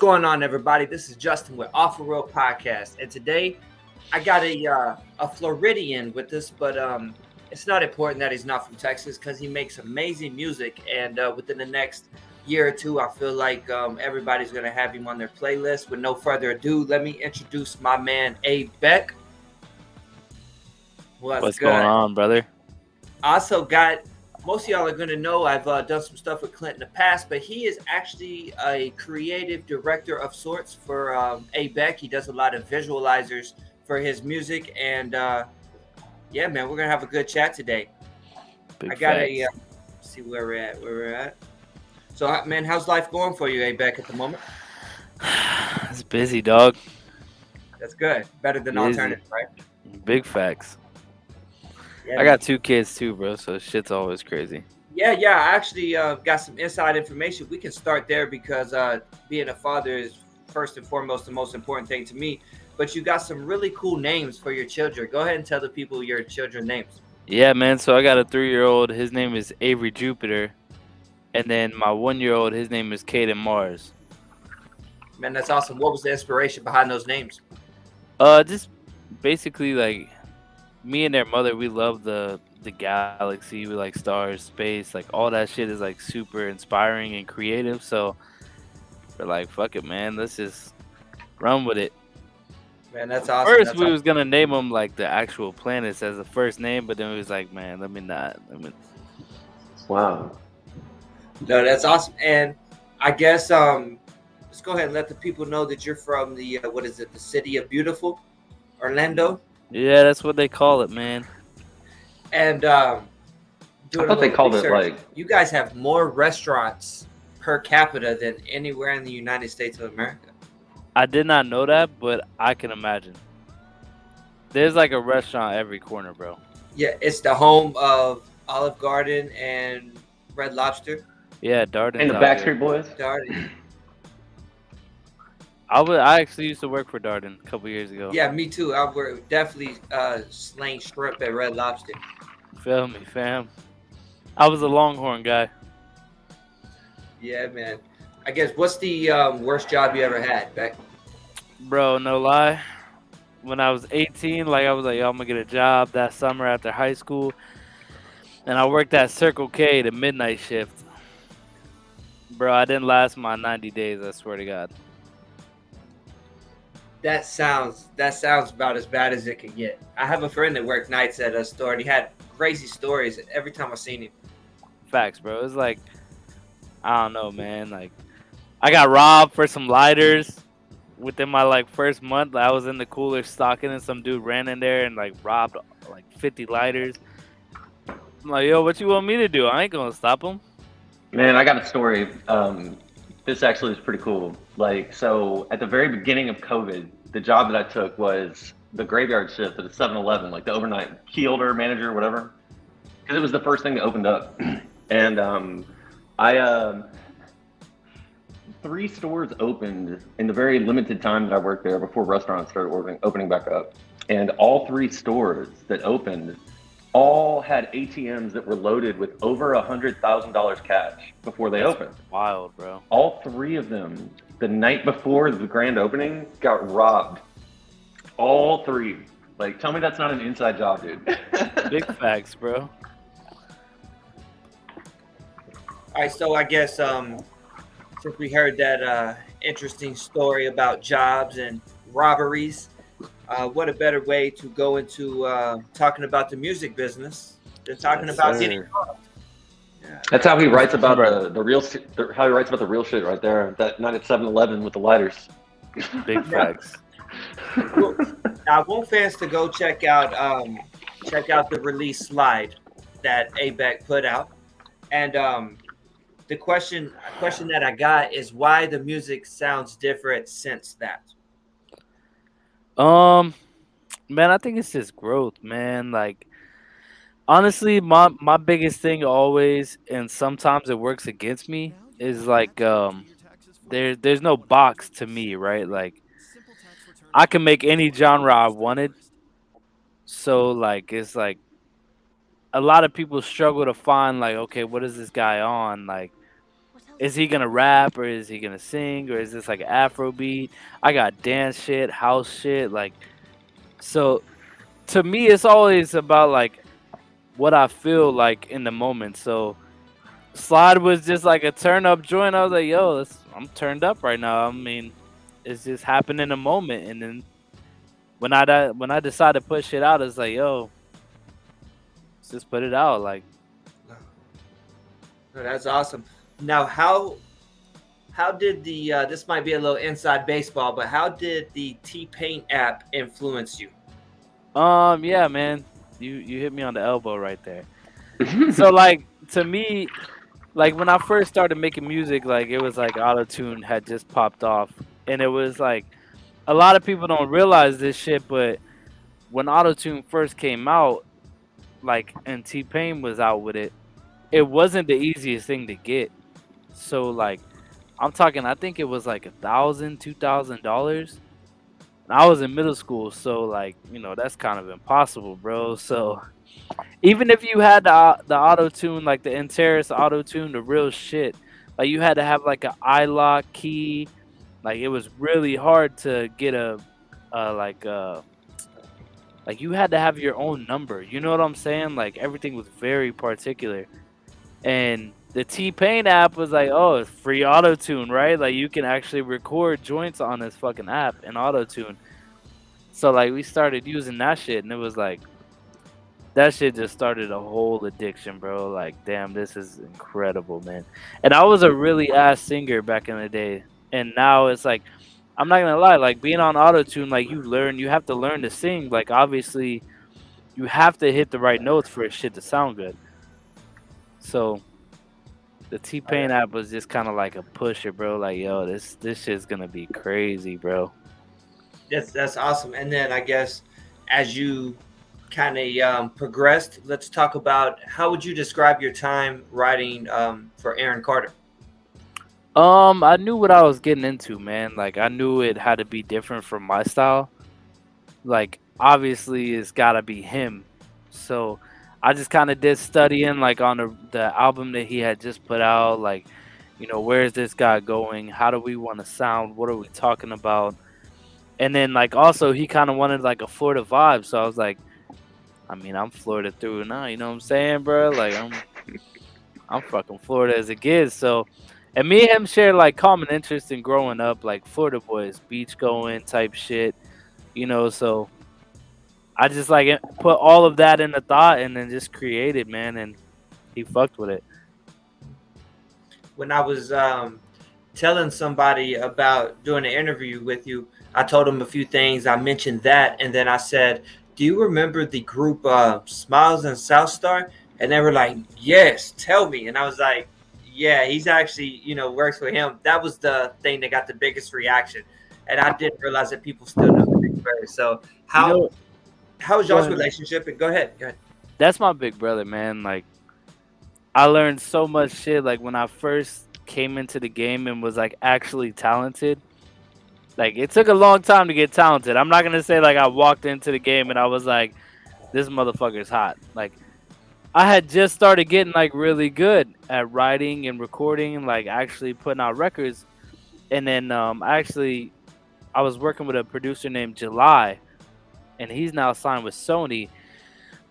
going on, everybody? This is Justin with Off the Road Podcast, and today I got a Floridian with us, but it's not important that he's not from Texas because he makes amazing music, and within the next year or two, I feel like everybody's gonna have him on their playlist. With no further ado, let me introduce my man A.Beck. What's What's going good? on, brother? Also got most of y'all are going to know I've done some stuff with Clint in the past, but he is actually a creative director of sorts for A.Beck. He does a lot of visualizers for his music, and yeah, man, we're gonna have a good chat today. I Big got a facts. see where we're at. Where we're at. So, man, how's life going for you, A.Beck, at the moment? It's busy, dog. That's good. Better than Busy. alternative, right? Big facts. Yeah, I man. got 2 kids too, bro. So shit's always crazy. Yeah. I actually got some inside information. We can start there because being a father is first and foremost the most important thing to me. But you got some really cool names for your children. Go ahead and tell the people your children's names. Yeah, man. So I got a 3-year-old. His name is Avery Jupiter, and then my 1-year-old. His name is Caden Mars. Man, that's awesome. What was the inspiration behind those names? Just basically like me and their mother. We love the galaxy. We like stars, space, like all that shit is like super inspiring and creative. So we're like, fuck it, man. Let's just run with it. Man, that's awesome. First, That's we awesome. was gonna name them like the actual planets as the first name, but then we was like, man, let me not. Let me. Wow. No, that's awesome. And I guess let's go ahead and let the people know that you're from the what is it? The city of beautiful, Orlando. Yeah, that's what they call it, man. And I doing a thought they little called it research, like, you guys have more restaurants per capita than anywhere in the United States of America. I did not know that, but I can imagine. There's like a restaurant every corner, bro. Yeah, it's the home of Olive Garden and Red Lobster. Yeah, and Darden's the out here. Backstreet Boys. Darden. I actually used to work for Darden a couple years ago. Yeah, me too. I were definitely slaying shrimp at Red Lobster. Feel me, fam. I was a Longhorn guy, Yeah, man. I guess what's the worst job you ever had, Beck? bro. No lie. When I was 18, like I was like, yo, I'm gonna get a job that summer after high school, and I worked at Circle K, the midnight shift. Bro, I didn't last my 90 days. I swear to God. That sounds about as bad as it could get. I have a friend that worked nights at a store, and he had crazy stories every time I seen him. Facts, bro. It's like I don't know, man. Like I got robbed for some lighters within my like first month. I was in the cooler stocking, and some dude ran in there and like robbed like 50 lighters. I'm like, yo, what you want me to do? I ain't gonna stop him. Man, I got a story. This actually is pretty cool. Like, so at the very beginning of COVID, the job that I took was the graveyard shift at a 7-Eleven, like the overnight key holder manager, whatever, because it was the first thing that opened up. And I 3 stores opened in the very limited time that I worked there before restaurants started opening back up. And all 3 stores that opened all had ATMs that were loaded with over $100,000 cash before they That's opened. wild, bro. All 3 of them, the night before the grand opening, got robbed. All 3. Like, tell me that's not an inside job, dude. Big facts, bro. All right, so I guess since we heard that interesting story about jobs and robberies, what a better way to go into talking about the music business than talking Yes, about getting sir. robbed. Yeah. That's how he writes about Bro, the real how he writes about the real shit right there. That night at 7-Eleven with the lighters. big Now, facts. well, I want fans to go check out the release slide that A.Beck put out, and the question that I got is why the music sounds different since that. Um, man, I think it's just growth, man. Like honestly, my biggest thing always, and sometimes it works against me, is like there's no box to me, right? Like I can make any genre I wanted. So like it's like a lot of people struggle to find like, okay, what is this guy on? Like is he gonna rap or is he gonna sing or is this like Afro beat? I got dance shit, house shit, like so to me it's always about like what I feel like in the moment. So Slide was just like a turn up joint. I was like, yo, I'm turned up right now. I mean, it's just happened in a moment. And then when I decided to push it out, it's like, yo, let's just put it out. Like, No, that's awesome. Now, how did the this might be a little inside baseball, but how did the T Paint app influence you? yeah, man, you hit me on the elbow right there. So like to me, like when I first started making music, like it was like auto tune had just popped off, and it was like a lot of people don't realize this shit, but when auto tune first came out, like and T Pain was out with it, it wasn't the easiest thing to get. So like I'm talking, I think it was like $1,000, $2,000. And I was in middle school, so like that's kind of impossible, bro. So even if you had the auto tune, like the Interis auto tune, the real shit, like you had to have like a iLock key. Like it was really hard to get a like you had to have your own number. You know what I'm saying? Like everything was very particular. And the T Pain app was like, oh, it's free auto tune, right? Like you can actually record joints on this fucking app in auto tune. So like we started using that shit, and it was like that shit just started a whole addiction, bro. Like, damn, this is incredible, man. And I was a really ass singer back in the day, and now it's like I'm not gonna lie, like being on auto tune, like you have to learn to sing. Like obviously, you have to hit the right notes for shit to sound good. So the T Oh, Pain app was just kind of like a pusher, bro. Like, yo, this shit's gonna be crazy, bro. that's awesome. And then I guess as you kind of progressed, let's talk about how would you describe your time writing for Aaron Carter? I knew what I was getting into, man. Like, I knew it had to be different from my style. Like, obviously, it's gotta be him. So, I just kind of did studying, like, on the album that he had just put out. Like, where is this guy going? How do we want to sound? What are we talking about? And then, like, also, he kind of wanted like a Florida vibe. So I was like, I mean, I'm Florida through and out. You know what I'm saying, bro? Like, I'm fucking Florida as it gets. So, and me and him share like common interest in growing up, like Florida boys, beach going type shit. So I just like put all of that into thought and then just created, man, and he fucked with it. When I was telling somebody about doing an interview with you, I told them a few things. I mentioned that, and then I said, "Do you remember the group Smiles and South Star?" And they were like, "Yes, tell me." And I was like, "Yeah, he's actually works for him." That was the thing that got the biggest reaction, and I didn't realize that people still know the Big Brother. So You know, how was go y'all's ahead. relationship? And go ahead, go ahead. That's my big brother, man. Like I learned so much shit. Like when I first came into the game and was like actually talented. Like it took a long time to get talented. I'm not gonna say like I walked into the game and I was like, this motherfucker's hot. Like I had just started getting like really good at writing and recording and like actually putting out records. And then actually I was working with a producer named July, and he's now signed with Sony.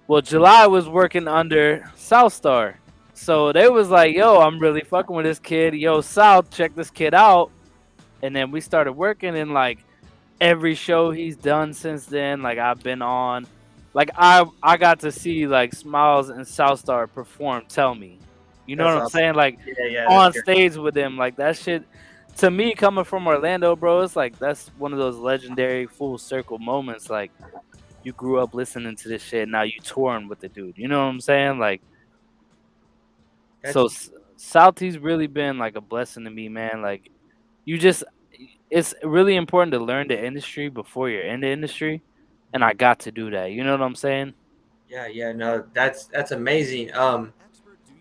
Well, July was working under Southstar. So they was like, yo, I'm really fucking with this kid. Yo, South, check this kid out. And then we started working, and like every show he's done since then, like I've been on. Like I got to see like Smiles and Southstar perform Tell Me. You know what That's I'm awesome. saying? Like Yeah, yeah, that's on good. stage with him, like that shit to me coming from Orlando, bro, it's like that's one of those legendary full circle moments. Like you grew up listening to this shit, now you touring with the dude. You know what I'm saying? Like so Gotcha. South, he's really been like a blessing to me, man. Like you just it's really important to learn the industry before you're in the industry, and I got to do that. You know what I'm saying? Yeah, yeah, no, that's amazing.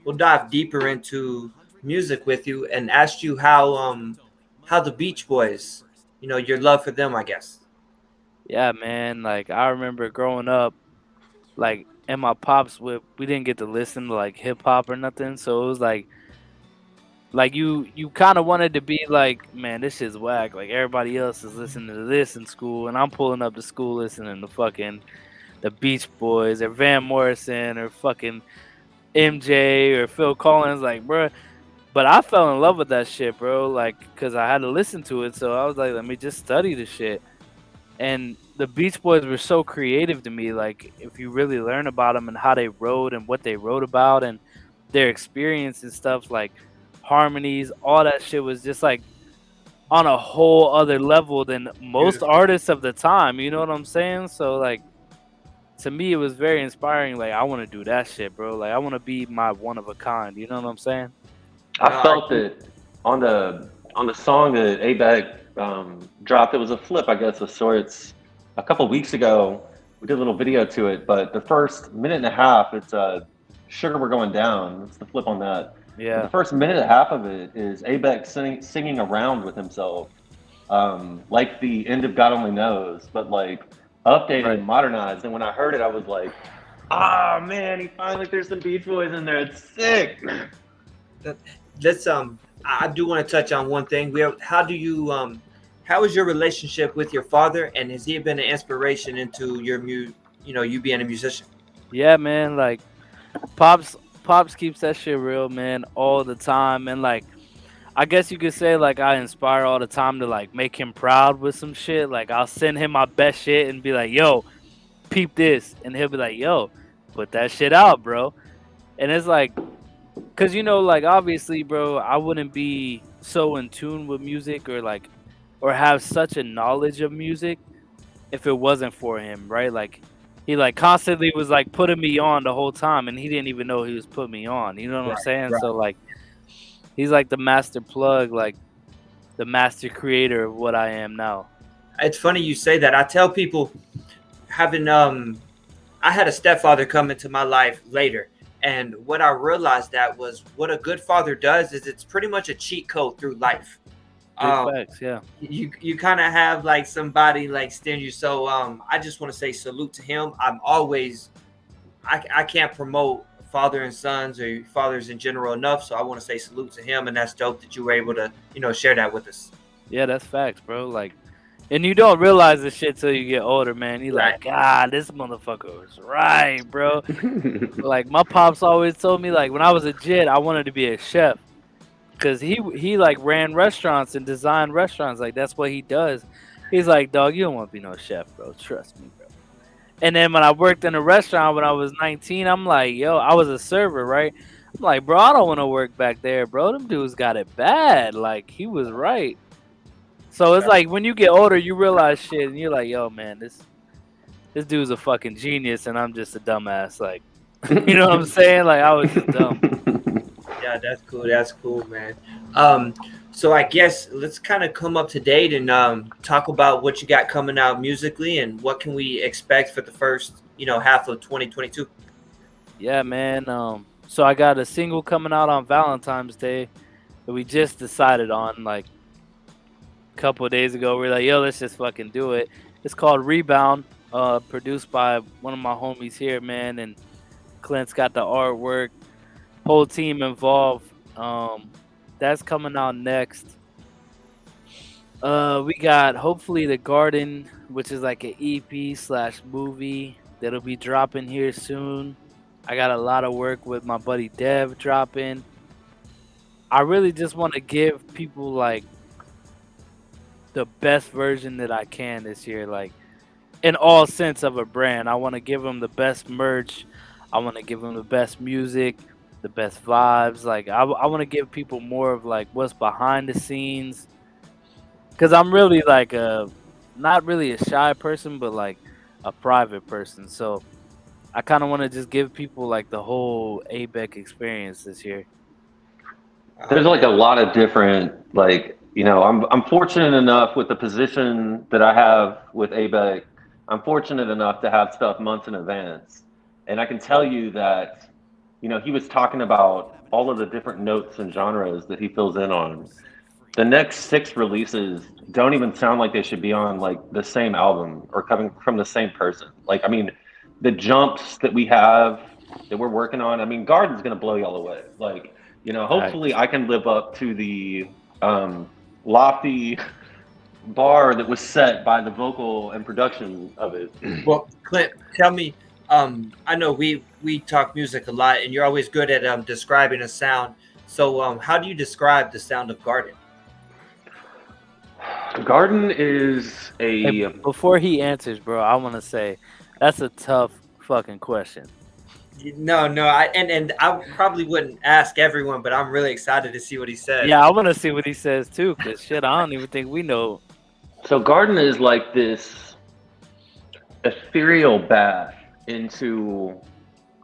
We'll dive deeper into music with you and ask you how the Beach Boys, your love for them, I guess. Yeah, man. Like I remember growing up, like in my pops, we didn't get to listen to like hip hop or nothing, so it was like Like you kind of wanted to be like, man, this shit's whack. Like everybody else is listening to this in school, and I'm pulling up to school listening to fucking the Beach Boys or Van Morrison or fucking MJ or Phil Collins. Like, bro. But I fell in love with that shit, bro. Like, cause I had to listen to it, so I was like, let me just study the shit. And the Beach Boys were so creative to me. Like, if you really learn about them and how they wrote and what they wrote about and their experience and stuff, like harmonies, all that shit was just like on a whole other level than most Beautiful. artists of the time. You know what I'm saying? So like to me, it was very inspiring. Like I want to do that shit, bro. Like I want to be my one of a kind. You know what I'm saying? I No, I felt it on the song that A.Beck dropped. It was a flip, I guess, of sorts. A couple weeks ago, we did a little video to it, but the first minute and a half, it's "Sugar We're Going Down." It's the flip on that. But the Yeah. first minute and a half of it is A.Beck singing around with himself, like the end of God Only Knows, but like updated Right. and modernized. And when I heard it, I was like, "Ah, man, he finally there's some Beach Boys in there. It's sick." that- let's I do want to touch on one thing. How do you how is your relationship with your father, and has he been an inspiration into you being a musician? Yeah, man. Like pops, pops keeps that shit real, man, all the time. And like, I guess you could say like I inspire all the time to like make him proud with some shit. Like I'll send him my best shit and be like, "Yo, peep this," and he'll be like, "Yo, put that shit out, bro." And it's like, cause like obviously, bro, I wouldn't be so in tune with music or like, or have such a knowledge of music if it wasn't for him, right? Like he like constantly was like putting me on the whole time and he didn't even know he was putting me on. You know what I'm Right, saying? right. So like he's like the master plug, like the master creator of what I am now. It's funny you say that. I tell people having I had a stepfather come into my life later, and what I realized that was what a good father does is it's pretty much a cheat code through life. Big Um, facts, yeah. you kind of have like somebody like steering you. So I just want to say salute to him. I'm always I can't promote father and sons or fathers in general enough, so I want to say salute to him, and that's dope that you were able to share that with us. Yeah, that's facts, bro. Like and you don't realize this shit till you get older, man. You Right. like, God, this motherfucker was right, bro. Like my pops always told me like when I was a kid, I wanted to be a chef. Cause he like ran restaurants and designed restaurants. Like that's what he does. He's like, dog, you don't want to be no chef, bro. Trust me, bro. And then when I worked in a restaurant when I was 19, I'm like, yo, I was a server, right? I'm like, bro, I don't want to work back there, bro. Them dudes got it bad. Like he was right. So it's like when you get older, you realize shit, and you're like, yo, man, this dude's a fucking genius, and I'm just a dumbass. Like, you know what I'm saying? Like I was just dumb. Yeah, that's cool. That's cool, man. Um, so I guess let's kind of come up to date and talk about what you got coming out musically and what can we expect for the first, half of 2022. Yeah, man. So I got a single coming out on Valentine's Day that we just decided on like a couple of days ago. We're like, yo, let's just fucking do it. It's called Rebound, produced by one of my homies here, man, and Clint's got the artwork, whole team involved. That's coming out next. We got hopefully The Garden, which is like an EP slash movie that'll be dropping here soon. I got a lot of work with my buddy Dev dropping. I really just want to give people like the best version that I can this year, like in all sense of a brand. I want to give them the best merch. I want to give them the best music, the best vibes. Like I want to give people more of like what's behind the scenes. Cause I'm really like a not really a shy person, but like a private person. So I kind of want to just give people like the whole A.Beck experience this year. There's Oh like man. a lot of different I'm fortunate enough with the position that I have with ABEC. I'm fortunate enough to have stuff months in advance. And I can tell you that, he was talking about all of the different notes and genres that he fills in on. The next six releases don't even sound like they should be on like the same album or coming from the same person. Like, I mean, the jumps that we have that we're working on, I mean, Garden's gonna blow y'all away. Like Hopefully Facts. I can live up to the lofty bar that was set by the vocal and production of it. Well, Clint, tell me. I know we talk music a lot, and you're always good at describing a sound. So, how do you describe the sound of Garden? Garden is Hey, a before he answers, bro, I want to say that's a tough fucking question. No, no, and I probably wouldn't ask everyone, but I'm really excited to see what he says. Yeah, I want to see what he says too, cause shit, I don't even think we know. so Garden is like this ethereal bath into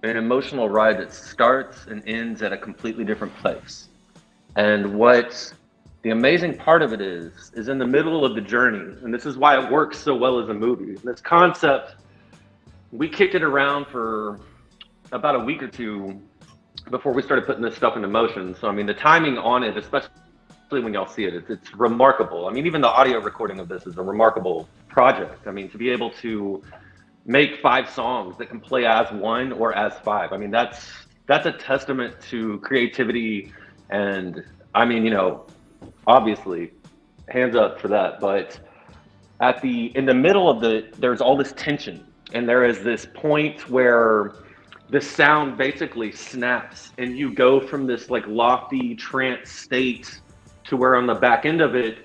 an emotional ride that starts and ends at a completely different place. And what the amazing part of it is in the middle of the journey, and this is why it works so well as a movie. This concept, we kicked it around for about a week or two before we started putting this stuff into motion. So I mean, the timing on it, especially when y'all see it, it's remarkable. I mean, even the audio recording of this is a remarkable project. I mean, to be able to make 5 songs that can play as one or as five. I mean, that's a testament to creativity, and I mean, obviously, hands up for that. But in the middle of there's all this tension, and there is this point where the sound basically snaps, and you go from this like lofty trance state to where on the back end of it,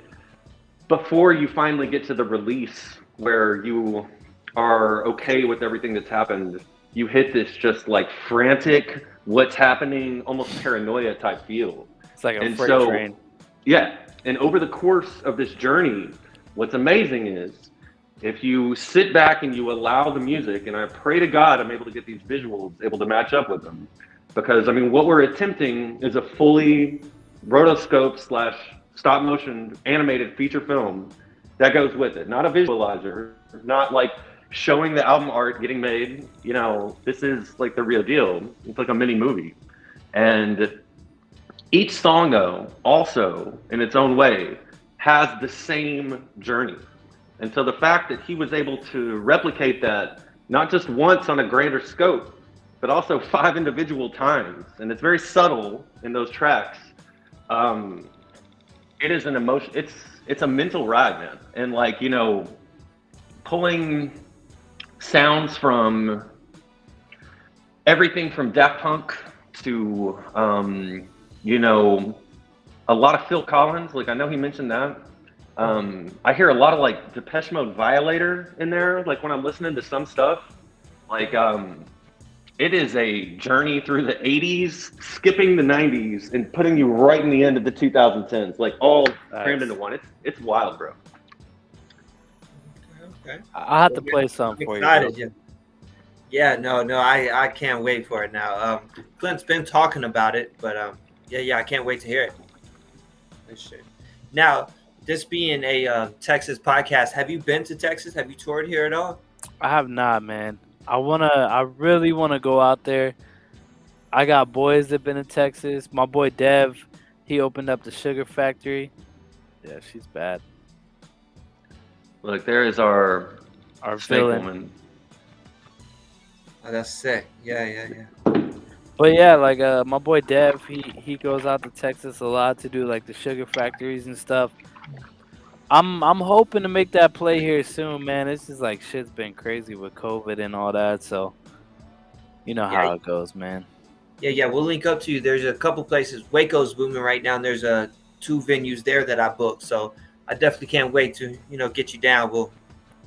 before you finally get to the release where you are okay with everything that's happened, you hit this just like frantic, what's happening, almost paranoia type feel. It's like a And freight so, train. yeah. And over the course of this journey, what's amazing is if you sit back and you allow the music, and I pray to God I'm able to get these visuals able to match up with them. Because, I mean, what we're attempting is a fully rotoscope slash stop motion animated feature film that goes with it. Not a visualizer, not like showing the album art getting made. This is like the real deal. It's like a mini movie. And each song, though, also in its own way, has the same journey. And so the fact that he was able to replicate that not just once on a greater scope, but also 5 individual times, and it's very subtle in those tracks. It is an emotion. It's a mental ride, man. And like pulling sounds from everything from Daft Punk to a lot of Phil Collins. Like I know he mentioned that. I hear a lot of like Depeche Mode Violator in there. Like when I'm listening to some stuff, like it is a journey through the 80s, skipping the 90s, and putting you right in the end of the 2010s, like all crammed into one. It's wild, bro. Okay. I have to Well, play I'm some for you, bro. excited. Yeah. Yeah, no, I can't wait for it now. Clint's been talking about it, but yeah, I can't wait to hear it. For sure. Now, this being a Texas podcast, have you been to Texas? Have you toured here at all? I have not, man. I really wanna go out there. I got boys that been in Texas. My boy Dev, he opened up the sugar factory. Yeah, she's bad. Look, there is our Our snake villain. woman. Oh, that's sick. Yeah. But yeah, like my boy Dev, he goes out to Texas a lot to do like the sugar factories and stuff. I'm hoping to make that play here soon, man. It's just like shit's been crazy with COVID and all that, so you know Yeah, how it goes, man. yeah. We'll link up to you. There's a couple places. Waco's booming right now, and there's 2 venues there that I booked. So I definitely can't wait to get you down. We'll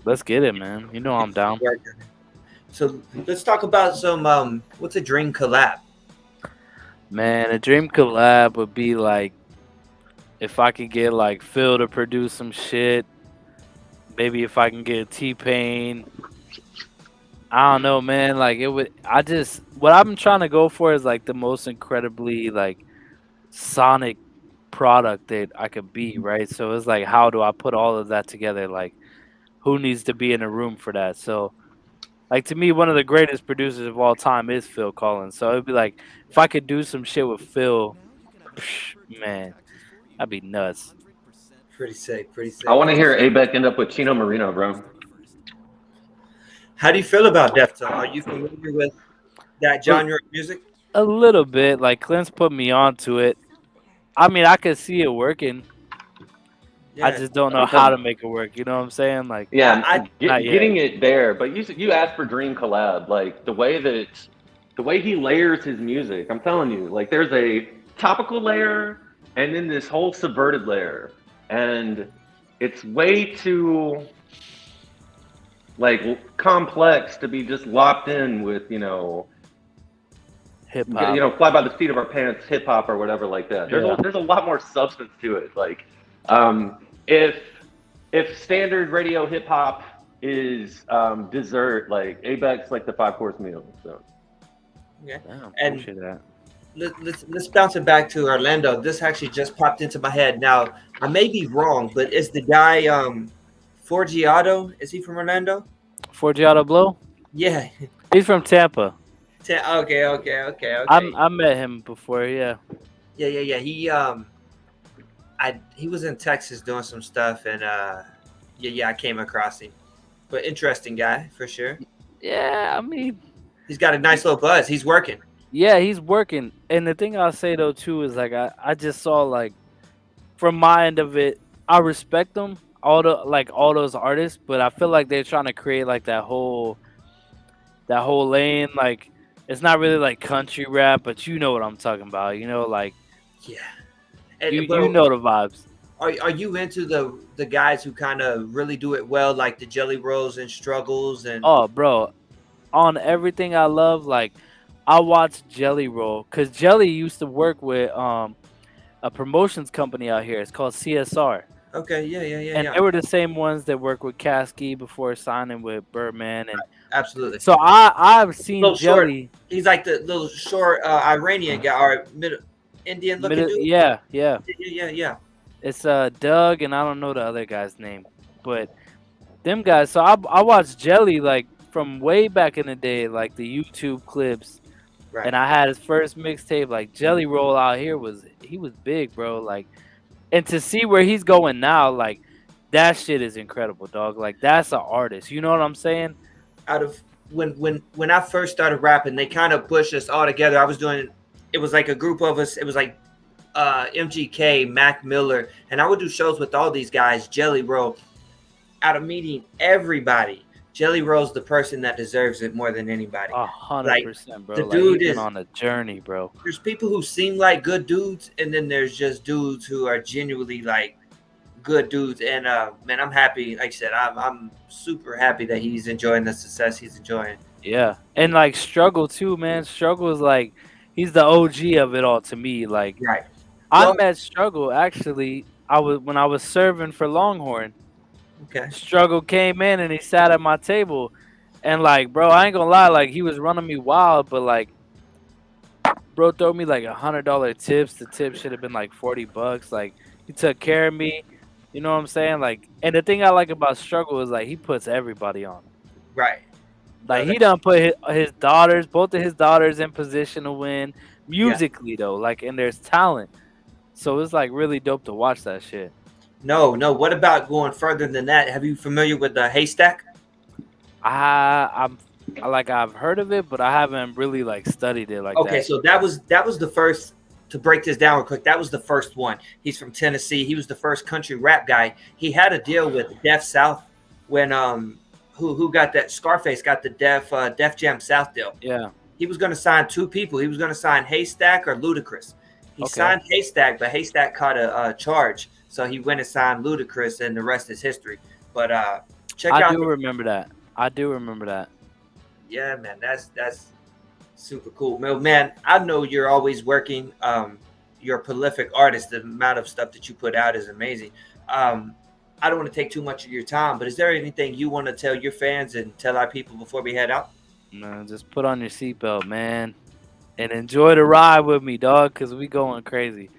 Let's get it, man. You know I'm down. work. So let's talk about some. What's a dream collab? Man, a dream collab would be like if I could get like Phil to produce some shit. Maybe if I can get T Pain. I don't know, man. Like it would. I just what I'm trying to go for is like the most incredibly like sonic product that I could be, right? So it's like, how do I put all of that together? Like, who needs to be in a room for that? So, like to me, one of the greatest producers of all time is Phil Collins. So it'd be like if I could do some shit with Phil, man, that'd be nuts. Pretty sick. Pretty I sick. want to hear A.Beck end up with Chino Marino, bro. How do you feel about Deftones? Are you familiar with that genre of music? A little bit. Like Clint's put me onto it. I mean, I could see it working. I Yeah. just don't know how to Um, make it work. You know what I'm saying? Like, I not yet. getting it there. But you asked for dream collab, like the way he layers his music. I'm telling you, like there's a topical layer and then this whole subverted layer, and it's way too complex to be just locked in with Hip hop. fly by the seat of our pants hip hop or whatever like that. Yeah. There's a lot more substance to it. Like if standard radio hip hop is dessert, like A.Beck's like the five-course meal. So yeah. Damn, And appreciate that. let's bounce it back to Orlando. This actually just popped into my head. Now I may be wrong, but is the guy Forgiato? Is he from Orlando? Forgiato Blow. Yeah. He's from Tampa. Okay. I met him before. Yeah. Yeah. He was in Texas doing some stuff, and I came across him. But interesting guy for sure. Yeah. I mean, He's got a nice little buzz. He's working. yeah, he's working. And the thing I'll say though too is like I just saw like from my end of it, I respect them all those artists, but I feel like they're trying to create like that whole lane. Like it's not really like country rap, but you know what I'm talking about. You know, like Yeah. you And you well, know the vibes. are you into the guys who kind of really do it well, like the Jelly Rolls and Struggles and Oh, bro, on everything I love, like I watch Jelly Roll because Jelly used to work with a promotions company out here. It's called CSR, okay, and yeah. they were the same ones that worked with Kasky before signing with Birdman, and Absolutely. so I've seen Little short. Jelly. He's like the little short Iranian guy or middle Indian looking Middle, dude. yeah, yeah. Yeah. It's Doug and I don't know the other guy's name, but them guys. So I watched Jelly like from way back in the day, like the YouTube clips, Right. and I had his first mixtape. Like Jelly Roll out here he was big, bro. Like, and to see where he's going now, like that shit is incredible, dog. Like that's an artist. You know what I'm saying? Out of when I first started rapping, they kind of pushed us all together. I was doing it was like a group of us. It was like MGK, Mac Miller, and I would do shows with all these guys. Jelly Roll. Out of meeting everybody, Jelly Roll's the person that deserves it more than anybody. A hundred Like percent, bro. the Like he's dude been is. on a journey, bro. There's people who seem like good dudes, and then there's just dudes who are genuinely like good dudes. And man, I'm happy. Like I said, I'm super happy that he's enjoying the success he's enjoying. Yeah, and like Struggle too, man. Struggle is like he's the OG of it all to me. Like Right. I Well, met Struggle actually. I was when I was serving for Longhorn. okay. Struggle came in and he sat at my table, and like, bro, I ain't gonna lie, like he was running me wild, but like, bro, throw me like $100 tips. The tip should have been like $40. Like he took care of me. You know what I'm saying? Like, and the thing I like about Struggle is like he puts everybody on. Right. No, Like he done put his daughters, both of his daughters, in position to win yeah. musically though. Like, and there's talent, so it's like really dope to watch that shit. No. What about going further than that? Have you familiar with the Haystack? I've heard of it, but I haven't really like studied it like Okay, that. so that was the first to break this down real quick. That was the first one. He's from Tennessee. He was the first country rap guy. He had a deal with Def South when who got that Scarface got the Def Jam South deal. Yeah. He was going to sign two people. He was going to sign Haystack or Ludacris. He Okay. signed Haystack, but Haystack caught a charge, so he went and signed Ludacris, and the rest is history. But check I out, do remember that. I do remember that. yeah, man, that's super cool. Man, I know you're always working. You're a prolific artist. The amount of stuff that you put out is amazing. I don't want to take too much of your time, but is there anything you want to tell your fans and tell our people before we head out? Man, just put on your seatbelt, man, and enjoy the ride with me, dog, cause we going crazy.